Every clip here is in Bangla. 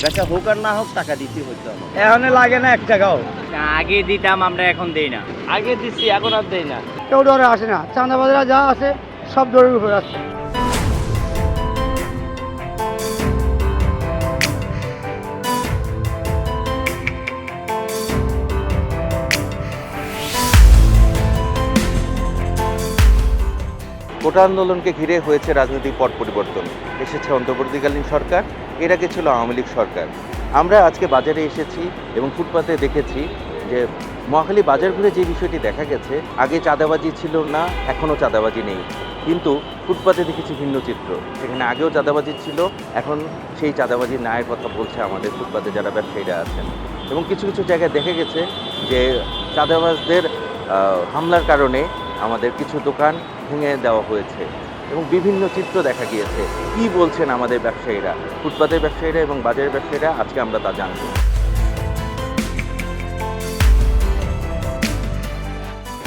বেচা হোক আর না হোক টাকা দিতে হইতো আমার। এখন লাগে না 1 টাকাও। আগে দিতাম, আমরা এখন দেই না। আগে দিচ্ছি, এখন আর দেই না। কেউ ডরে আসে না, চাঁদাবাজরা যা আছে সব ডরের উপরে আসছে। কোটা আন্দোলনকে ঘিরে হয়েছে রাজনৈতিক পট পরিবর্তন, এসেছে অন্তর্বর্তীকালীন সরকার, এর আগে ছিল আওয়ামী লীগ সরকার। আমরা আজকে বাজারে এসেছি এবং ফুটপাতে দেখেছি যে মহাখালী বাজার ঘুরে যে বিষয়টি দেখা গেছে, আগে চাঁদাবাজি ছিল না, এখনও চাঁদাবাজি নেই, কিন্তু ফুটপাতে দেখেছি ভিন্ন চিত্র। সেখানে আগেও চাঁদাবাজি ছিল, এখন সেই চাঁদাবাজি নায়ের কথা বলছে আমাদের ফুটপাতে যারা ব্যবসায়ীরা আছেন। এবং কিছু কিছু জায়গায় দেখা গেছে যে চাঁদাবাজদের হামলার কারণে আমাদের কিছু দোকান ভেঙে দেওয়া হয়েছে এবং বিভিন্ন চিত্র দেখা গিয়েছে। কি বলছেন আমাদের ব্যবসায়ীরা, ফুটপাতের ব্যবসায়ীরা এবং বাজারের ব্যবসায়ীরা, আজকে আমরা তা জানব।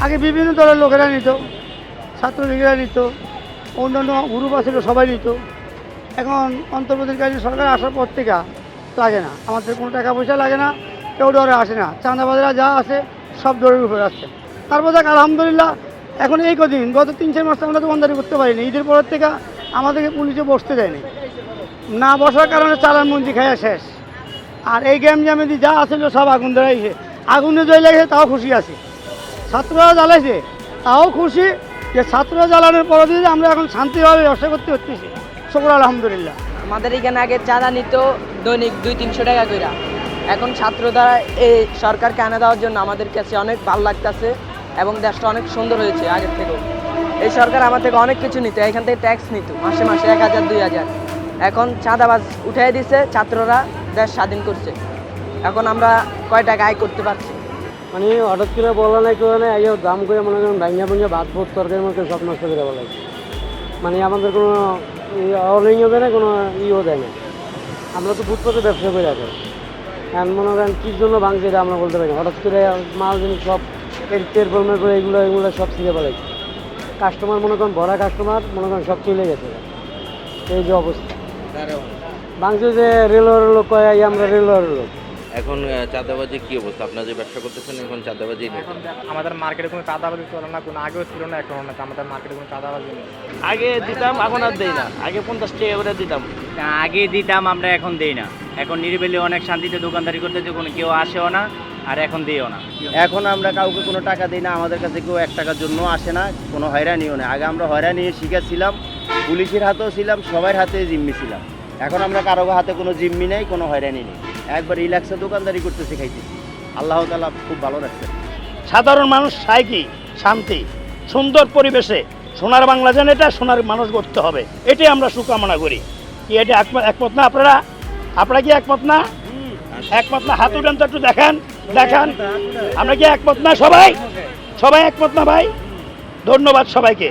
আগে বিভিন্ন দলের লোকেরা নিত, ছাত্রলীগেরা নিত, অন্যান্য গ্রুপ আছিল সবাই নিত। এখন অন্তর্বর্তীকালীন সরকার আসার পর থেকে লাগে না, আমাদের কোনো টাকা পয়সা লাগে না, কেউ ডরে আসে না। চাঁদাবাজরা যা আছে সব ডরের উপরে আসছে। তারপর দেখ আলহামদুলিল্লাহ এখন এই কদিন গত 3-4 মাস আমরা দোকানদারি করতে পারিনি। ঈদের পরের থেকে আমাদেরকে পুলিশে বসতে দেয়নি, না বসার কারণে চালান মঞ্জি খাইয়া শেষ। আর এই গেম জামেদি যা আসছিল সব আগুন ধরাইছে, আগুনে জয় লেগেছে তাও খুশি আছি। ছাত্ররা জ্বালাইছে তাও খুশি যে ছাত্ররা জ্বালানোর পরে দিয়ে আমরা এখন শান্তিভাবে ব্যবসা করতে হচ্ছি। শুকর আলহামদুলিল্লাহ। আমাদের এখানে আগে চাঁদা নিত দৈনিক 200-300 টাকা করে, এখন ছাত্ররা এই সরকারকে আনা দেওয়ার জন্য আমাদের কাছে অনেক ভালো লাগতেছে এবং দেশটা অনেক সুন্দর হয়েছে আগের থেকেও। এই সরকার আমার থেকে অনেক কিছু নিত, এখান থেকে ট্যাক্স নিত মাসে মাসে 1000-2000, এখন চাঁদাবাজ উঠাই দিছে, ছাত্ররা দেশ স্বাধীন করছে। এখন আমরা কয় টাকা আয় করতে পারছি। মানে হঠাৎ করে বলা নাই কেউ নাই, আইও দাম করে মনে করেন ভাঙিয়া ভাঙিয়া ভাত ভোট তরকারির মধ্যে সব নষ্ট করে বলা। মানে আমাদের কোনো অলিংও দেয় না, কোনো ইও দেয় না। আমরা তো ফুটপাতে ব্যবসা করে রাখি, এখন মনে করেন কী জন্য ভাঙছে এটা আমরা বলতে পারি না। হঠাৎ করে মাল জিনিস সব তেল ফলমের করে এগুলো সব ছিঁড়ে ফেলাইছে। কাস্টমার মনে করেন ভরা কাস্টমার মনে করেন সব চলে গেছে। এই যে অবস্থা ভাঙছে যে রেলওয়ের লোক কয় আমরা রেলওয়ের লোক। এখন চাঁদাবাজি কি অবস্থা? আপনারা যে ব্যবসা করতেছেন এখন চাঁদাবাজি নেই? আমাদের মার্কেটে কোনো চাঁদাবাজি চলে না, কোনো আগেও ছিল না, এখন না। আমাদের মার্কেটে কোনো চাঁদাবাজি নেই। আগে দিতাম, এখন আর দেই না। আগে 50 টাকা করে দিতাম, আগে দিতাম, আমরা এখন দেই না। এখন নিরিবিলি অনেক শান্তিতে দোকানদারি করতে, কোনো কেউ আসেও না, আর এখন দিও না। এখন আমরা কাউকে কোনো টাকা দিই না, আমাদের কাছে কেউ 1 টাকার জন্য আসে না, কোনো হয়রানিও নেই। আগে আমরা হয়রানি শিখেছিলাম, পুলিশের হাতেও ছিলাম, সবার হাতে জিম্মি ছিলাম। এখন আমরা কারো হাতে কোনো জিম্মি নেই, কোনো হয়রানি নেই, একবার রিল্যাক্সে দোকানদারি করতে শিখাইতেছি। আল্লাহ তাআলা খুব ভালো রাখছেন। সাধারণ মানুষ চায় কি শান্তি, সুন্দর পরিবেশে সোনার বাংলা যেন এটা সোনার মানুষ করতে হবে, এটাই আমরা শুভকামনা করি। কি এটা একমত না আপনারা? আপনারা কি একমত না? একমত না? হাত উঠান তো, একটু দেখান দেখান। আমরা কি একমত না? সবাই একমত না ভাই? ধন্যবাদ সবাইকে।